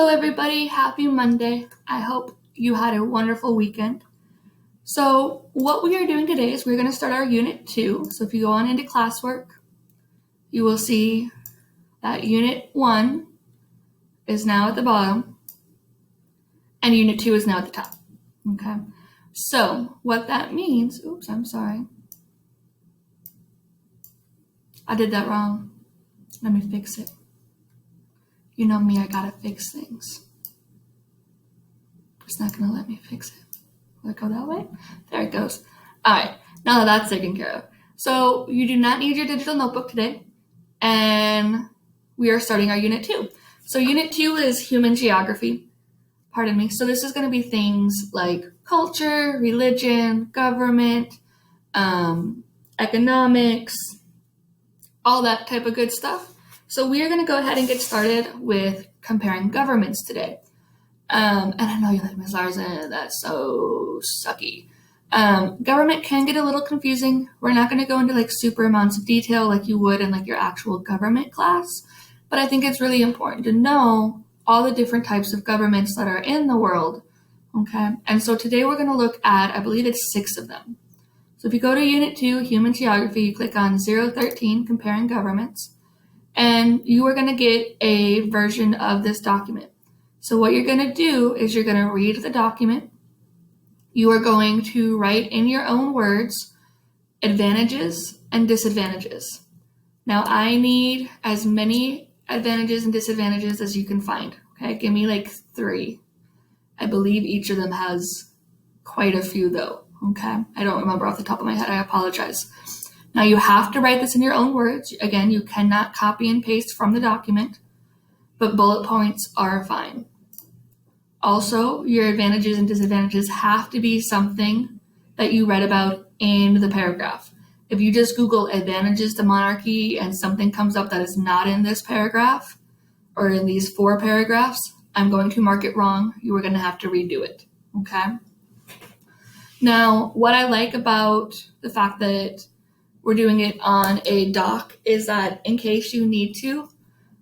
Hello, everybody. Happy Monday. I hope you had a wonderful weekend. So what we are doing today is we're going to start our Unit 2. So if you go on into classwork, you will see that Unit 1 is now at the bottom and Unit 2 is now at the top. Okay. So what that means, I'm sorry. I did that wrong. Let me fix it. You know me, I gotta fix things. It's not gonna let me fix it. Will it go that way? There it goes. All right, now that that's taken care of. So you do not need your digital notebook today, and we are starting our Unit 2. So Unit 2 is Human Geography. Pardon me. So this is going to be things like culture, religion, government, economics, all that type of good stuff. So we are going to go ahead and get started with comparing governments today. And I know you're like, Ms. Larson, that's so sucky. Government can get a little confusing. We're not going to go into like super amounts of detail like you would in like your actual government class, but I think it's really important to know all the different types of governments that are in the world. Okay. And so today we're going to look at, I believe it's 6 of them. So if you go to Unit 2, Human Geography, you click on 013, Comparing Governments, and you are going to get a version of this document. So what you're going to do is you're going to read the document. You are going to write in your own words advantages and disadvantages. Now I need as many advantages and disadvantages as you can find. Okay, give me like 3. I believe each of them has quite a few though. Okay, I don't remember off the top of my head. I apologize. Now you have to write this in your own words. Again, you cannot copy and paste from the document, but bullet points are fine. Also, your advantages and disadvantages have to be something that you read about in the paragraph. If you just Google advantages to monarchy and something comes up that is not in this paragraph or in these 4 paragraphs, I'm going to mark it wrong. You are going to have to redo it. Okay. Now, what I like about the fact that we're doing it on a doc is that in case you need to,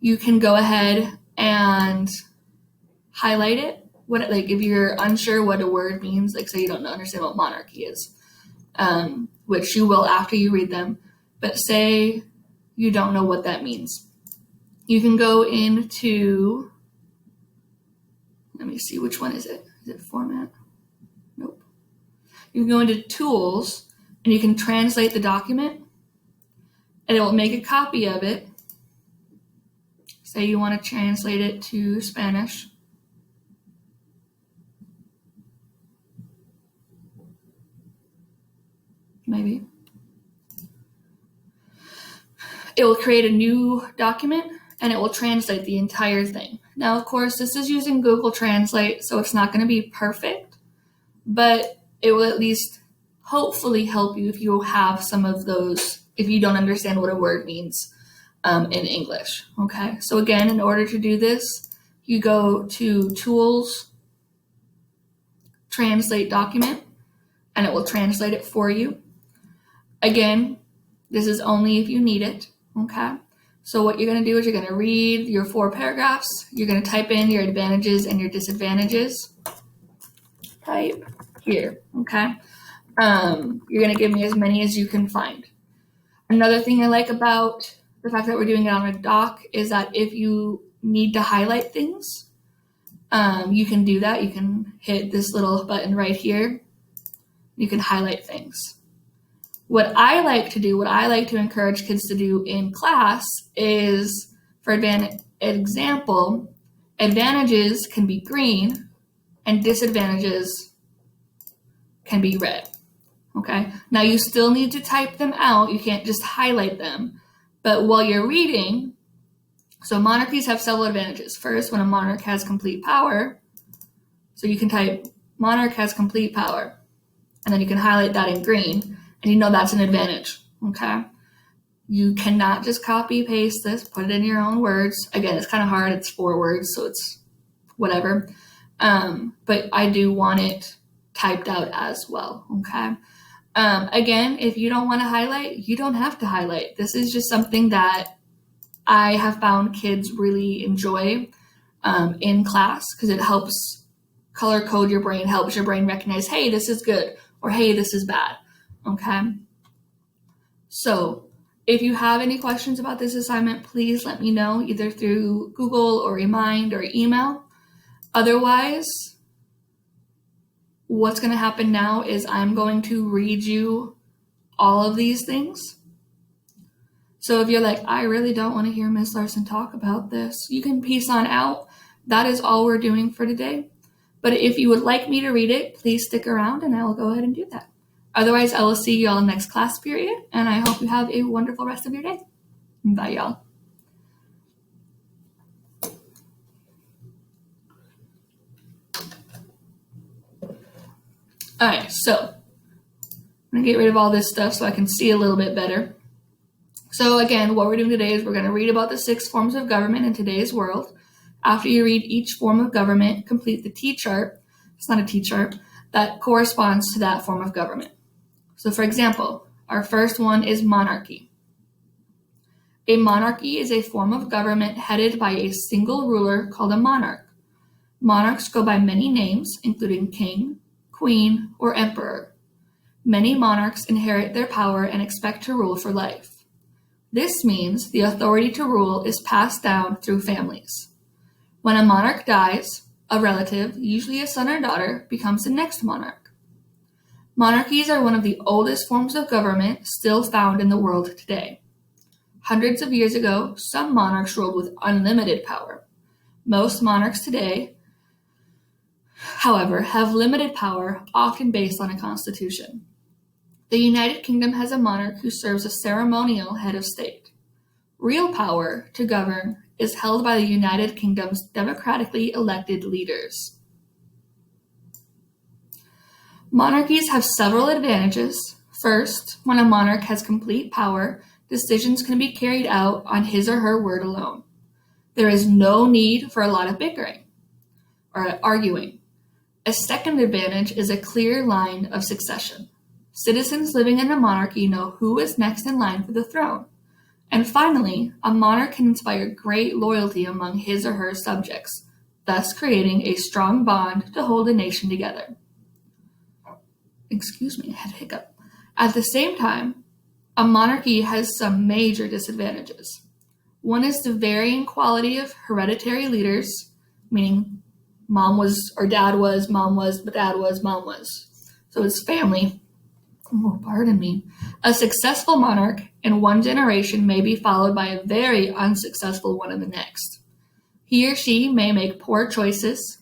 you can go ahead and highlight it. Like if you're unsure what a word means, like say you don't understand what monarchy is, which you will after you read them, but say you don't know what that means. You can go into, let me see, which one is it? Is it format? Nope. You can go into tools and you can translate the document and it will make a copy of it. Say you want to translate it to Spanish. Maybe. It will create a new document and it will translate the entire thing. Now, of course, this is using Google Translate, so it's not going to be perfect, but it will at least hopefully help you if you have some of those, if you don't understand what a word means in English. Okay, so again, in order to do this, you go to Tools, Translate Document, and it will translate it for you. Again, this is only if you need it, okay? So what you're going to do is you're going to read your 4 paragraphs. You're going to type in your advantages and your disadvantages. Type here, okay? You're going to give me as many as you can find. Another thing I like about the fact that we're doing it on a doc is that if you need to highlight things, you can do that. You can hit this little button right here. You can highlight things. What I like to do, what I like to encourage kids to do in class is, for example, advantages can be green and disadvantages can be red. Okay. Now you still need to type them out. You can't just highlight them. But while you're reading, so monarchies have several advantages. First, when a monarch has complete power, so you can type monarch has complete power, and then you can highlight that in green. And you know that's an advantage, okay? You cannot just copy paste this, put it in your own words. Again, it's kind of hard. It's 4 words, so it's whatever. But I do want it typed out as well, okay? Again, if you don't want to highlight, you don't have to highlight. This is just something that I have found kids really enjoy. in class because it helps color code your brain, helps your brain recognize, hey, this is good, or hey, this is bad, okay? So if you have any questions about this assignment, please let me know either through Google or Remind or email. Otherwise, what's going to happen now is I'm going to read you all of these things. So if you're like, I really don't want to hear Ms. Larson talk about this, you can peace on out. That is all we're doing for today. But if you would like me to read it, please stick around and I will go ahead and do that. Otherwise, I will see you all next class period, and I hope you have a wonderful rest of your day. Bye, y'all. All right, so I'm going to get rid of all this stuff so I can see a little bit better. So again, what we're doing today is we're going to read about the 6 forms of government in today's world. After you read each form of government, complete the T-chart. It's not a T-chart that corresponds to that form of government. So for example, our first one is monarchy. A monarchy is a form of government headed by a single ruler called a monarch. Monarchs go by many names, including king, queen, or emperor. Many monarchs inherit their power and expect to rule for life. This means the authority to rule is passed down through families. When a monarch dies, a relative, usually a son or daughter, becomes the next monarch. Monarchies are one of the oldest forms of government still found in the world today. Hundreds of years ago, some monarchs ruled with unlimited power. Most monarchs today, however, have limited power, often based on a constitution. The United Kingdom has a monarch who serves as ceremonial head of state. Real power to govern is held by the United Kingdom's democratically elected leaders. Monarchies have several advantages. First, when a monarch has complete power, decisions can be carried out on his or her word alone. There is no need for a lot of bickering or arguing. A second advantage is a clear line of succession. Citizens living in a monarchy know who is next in line for the throne. And finally, a monarch can inspire great loyalty among his or her subjects, thus creating a strong bond to hold a nation together. Excuse me, I had a hiccup. At the same time, a monarchy has some major disadvantages. One is the varying quality of hereditary leaders, meaning mom was, or dad was, mom was, but dad was, mom was. So it's family. Oh, pardon me. A successful monarch in one generation may be followed by a very unsuccessful one in the next. He or she may make poor choices.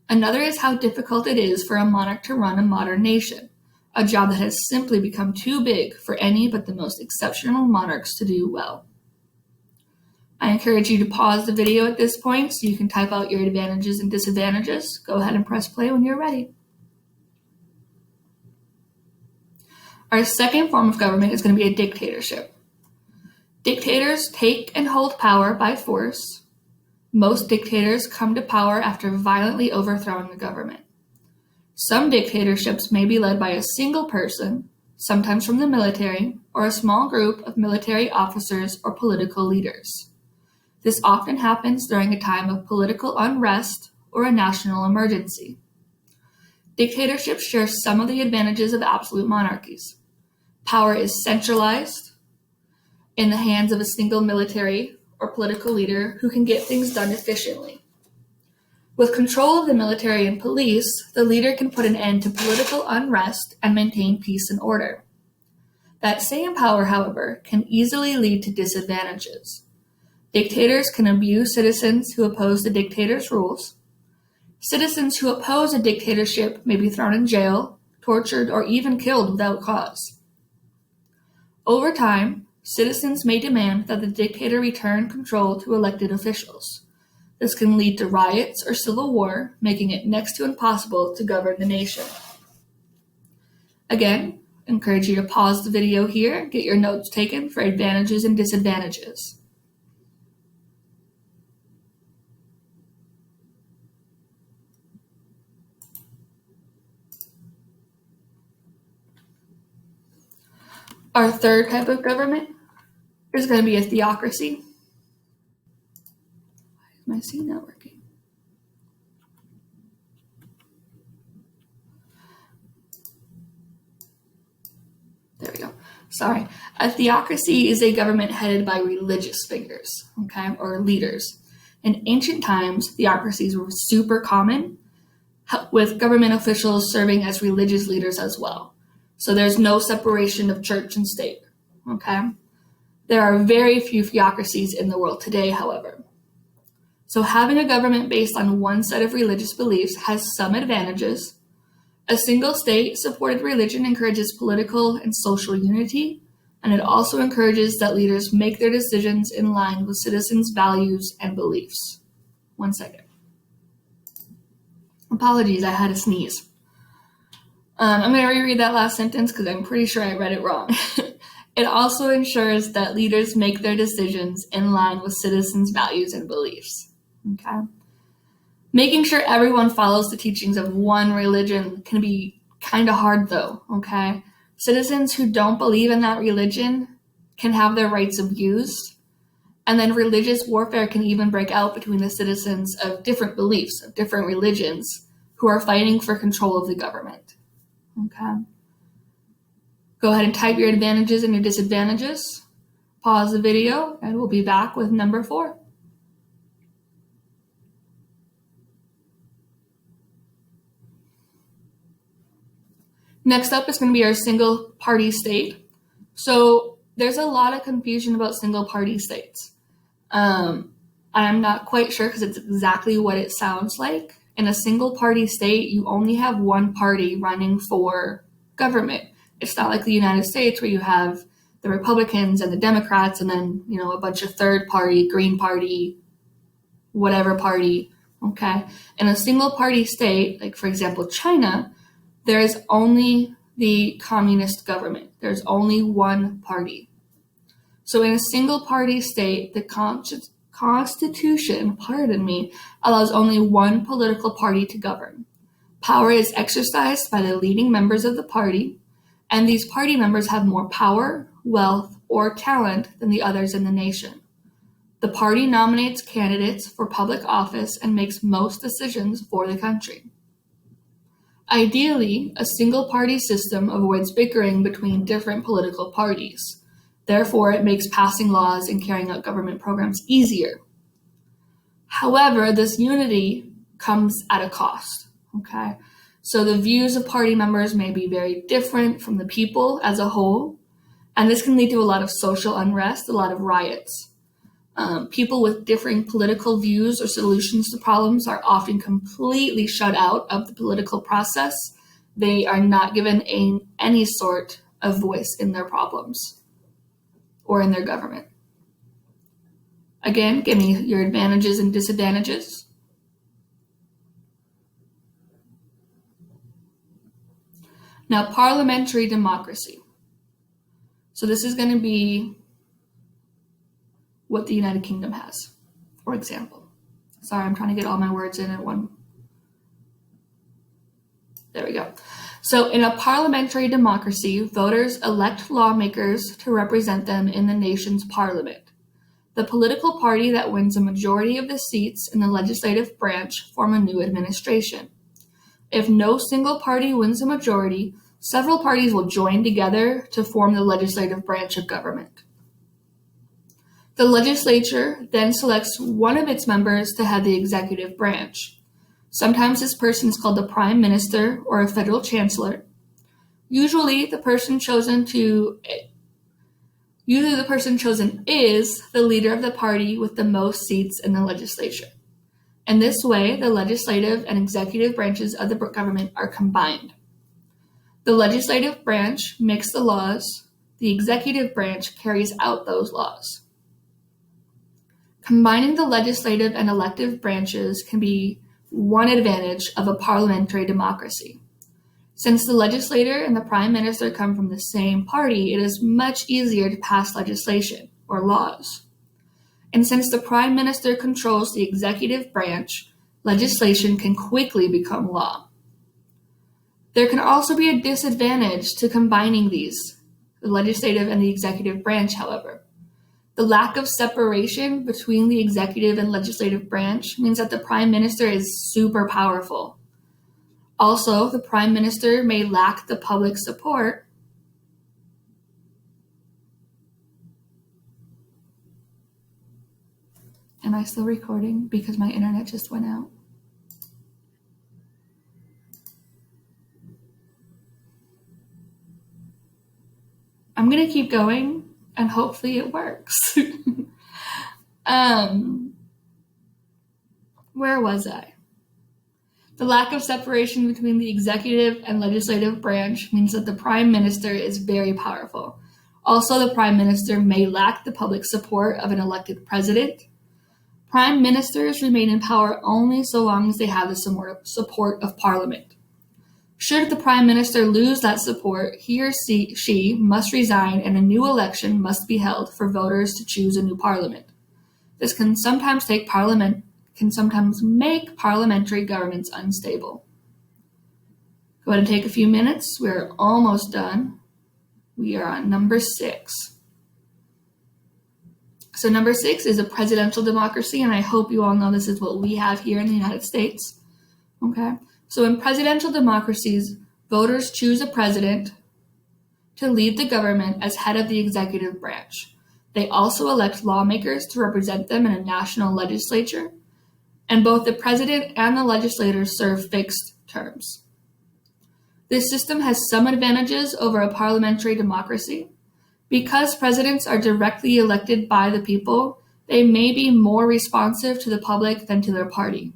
Another is how difficult it is for a monarch to run a modern nation, a job that has simply become too big for any but the most exceptional monarchs to do well. I encourage you to pause the video at this point so you can type out your advantages and disadvantages. Go ahead and press play when you're ready. Our second form of government is going to be a dictatorship. Dictators take and hold power by force. Most dictators come to power after violently overthrowing the government. Some dictatorships may be led by a single person, sometimes from the military, or a small group of military officers or political leaders. This often happens during a time of political unrest or a national emergency. Dictatorships share some of the advantages of absolute monarchies. Power is centralized in the hands of a single military or political leader who can get things done efficiently. With control of the military and police, the leader can put an end to political unrest and maintain peace and order. That same power, however, can easily lead to disadvantages. Dictators can abuse citizens who oppose the dictator's rules. Citizens who oppose a dictatorship may be thrown in jail, tortured, or even killed without cause. Over time, citizens may demand that the dictator return control to elected officials. This can lead to riots or civil war, making it next to impossible to govern the nation. Again, I encourage you to pause the video here, get your notes taken for advantages and disadvantages. Our third type of government is going to be a theocracy. Why is my scene not working? Sorry. A theocracy is a government headed by religious figures, okay, or leaders. In ancient times, theocracies were super common, with government officials serving as religious leaders as well. So there's no separation of church and state, okay? There are very few theocracies in the world today, however. So having a government based on one set of religious beliefs has some advantages. A single state-supported religion encourages political and social unity, and it also encourages that leaders make their decisions in line with citizens' values and beliefs. One second. Apologies, I had a sneeze. I'm going to reread that last sentence because I'm pretty sure I read it wrong. It also ensures that leaders make their decisions in line with citizens' values and beliefs. Okay? Making sure everyone follows the teachings of one religion can be kind of hard, though, okay? Citizens who don't believe in that religion can have their rights abused, and then religious warfare can even break out between the citizens of different beliefs, of different religions, who are fighting for control of the government, okay? Go ahead and type your advantages and your disadvantages. Pause the video, and we'll be back with number 4. Next up is going to be our single party state. So there's a lot of confusion about single party states. I'm not quite sure because it's exactly what it sounds like. In a single party state, you only have one party running for government. It's not like the United States where you have the Republicans and the Democrats and then, a bunch of third party, Green Party, whatever party, okay? In a single party state, like for example, China, there is only the communist government. There's only one party. So in a single party state, the Constitution, allows only one political party to govern. Power is exercised by the leading members of the party, and these party members have more power, wealth, or talent than the others in the nation. The party nominates candidates for public office and makes most decisions for the country. Ideally, a single-party system avoids bickering between different political parties. Therefore, it makes passing laws and carrying out government programs easier. However, this unity comes at a cost, okay? So the views of party members may be very different from the people as a whole, and this can lead to a lot of social unrest, a lot of riots. People with differing political views or solutions to problems are often completely shut out of the political process. They are not given any sort of voice in their problems or in their government. Again, give me your advantages and disadvantages. Now, parliamentary democracy. So this is going to be what the United Kingdom has, for example. Sorry, I'm trying to get all my words in at one. There we go. So in a parliamentary democracy, voters elect lawmakers to represent them in the nation's parliament. The political party that wins a majority of the seats in the legislative branch form a new administration. If no single party wins a majority, several parties will join together to form the legislative branch of government. The legislature then selects one of its members to head the executive branch. Sometimes this person is called the prime minister or a federal chancellor. Usually the person chosen is the leader of the party with the most seats in the legislature. In this way, the legislative and executive branches of the government are combined. The legislative branch makes the laws. The executive branch carries out those laws. Combining the legislative and elective branches can be one advantage of a parliamentary democracy. Since the legislator and the prime minister come from the same party, it is much easier to pass legislation or laws. And since the prime minister controls the executive branch, legislation can quickly become law. There can also be a disadvantage to combining these, the legislative and the executive branch, however. The lack of separation between the executive and legislative branch means that the prime minister is super powerful. Also, the prime minister may lack the public support Am I still recording? Because my internet just went out. I'm going to keep going and hopefully it works. Where was I? The lack of separation between the executive and legislative branch means that the prime minister is very powerful. Also, the prime minister may lack the public support of an elected president. Prime ministers remain in power only so long as they have the support of parliament. Should the prime minister lose that support, he or she must resign and a new election must be held for voters to choose a new parliament. This can sometimes make parliamentary governments unstable. Go ahead and take a few minutes. We're almost done. We are on number 6. So number 6 is a presidential democracy, and I hope you all know this is what we have here in the United States. Okay? So in presidential democracies, voters choose a president to lead the government as head of the executive branch. They also elect lawmakers to represent them in a national legislature, and both the president and the legislators serve fixed terms. This system has some advantages over a parliamentary democracy. Because presidents are directly elected by the people, they may be more responsive to the public than to their party.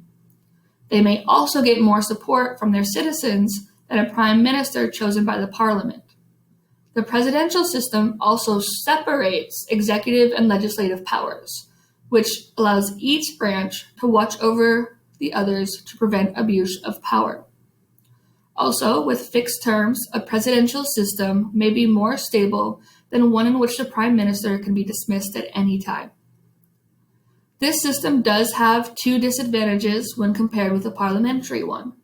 They may also get more support from their citizens than a prime minister chosen by the parliament. The presidential system also separates executive and legislative powers, which allows each branch to watch over the others to prevent abuse of power. Also, with fixed terms, a presidential system may be more stable than one in which the prime minister can be dismissed at any time. This system does have 2 disadvantages when compared with a parliamentary one.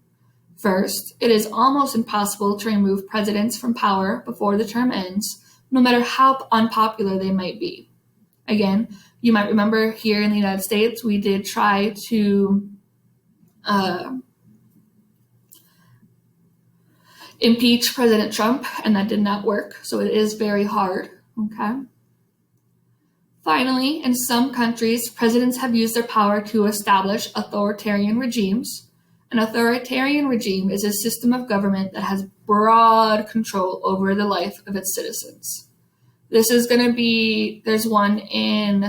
First, it is almost impossible to remove presidents from power before the term ends, no matter how unpopular they might be. Again, you might remember here in the United States, we did try to impeach President Trump, and that did not work, so it is very hard, okay? Finally, in some countries, presidents have used their power to establish authoritarian regimes. An authoritarian regime is a system of government that has broad control over the life of its citizens. This is going to be, there's one in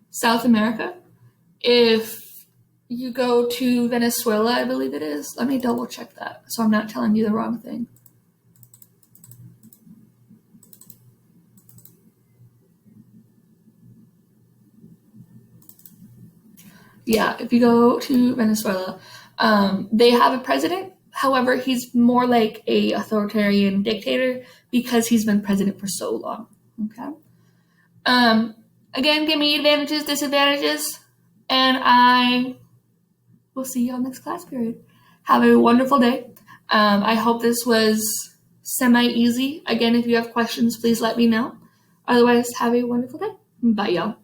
South America. If you go to Venezuela, I believe it is. Let me double check that so I'm not telling you the wrong thing. Yeah, if you go to Venezuela, they have a president. However, he's more like a authoritarian dictator because he's been president for so long. Okay. Again, give me advantages, disadvantages, and I will see you on next class period. Have a wonderful day. I hope this was semi-easy. Again, if you have questions, please let me know. Otherwise, have a wonderful day. Bye, y'all.